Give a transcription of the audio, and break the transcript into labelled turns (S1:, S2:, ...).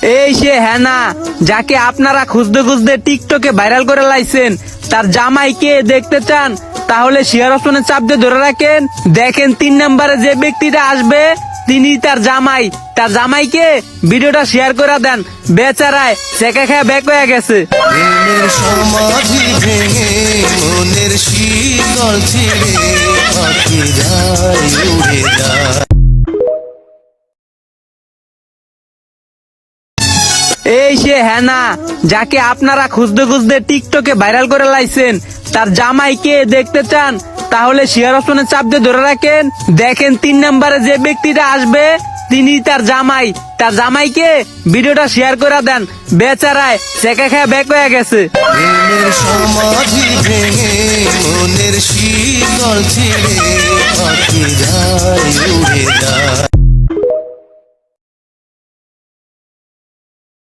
S1: এই সে হেনা, যাকে আপনারা খুঁজতে খুঁজতে টিকটকে ভাইরাল করে লাইছেন। তার জামাইকে দেখতে চান? তাহলে শেয়ার অপশনে চাপ দিয়ে ধরে রাখেন। দেখেন 3 নম্বরে যে ব্যক্তিটা আসবে তিনি তার জামাই। তার জামাইকে ভিডিওটা শেয়ার করে দেন। বেচারায় চেকা খেয়ে ব্যাক হয়ে গেছে।
S2: প্রেমের সমাধি ভেঙে মনের শীতল ছিঁড়ে পাখি যায় উড়ে যায়।
S1: এই সে হেনা, যাকে আপনারা খুঁজতে খুঁজতে টিকটকে ভাইরাল করে লাইছেন। তার জামাইকে দেখতে চান? তাহলে শেয়ার অপশনে চাপ দিয়ে ধরে রাখেন। দেখেন 3 নম্বরে যে ব্যক্তিটা আসবে তিনি তার জামাই। তার জামাইকে ভিডিওটা শেয়ার করে দেন। বেচারায় চেকা খেয়ে ব্যাক হয়ে গেছে।
S2: প্রেমের সমাধি ভেঙে মনের শীতল ছিঁড়ে পাখি যায় উড়ে যায়।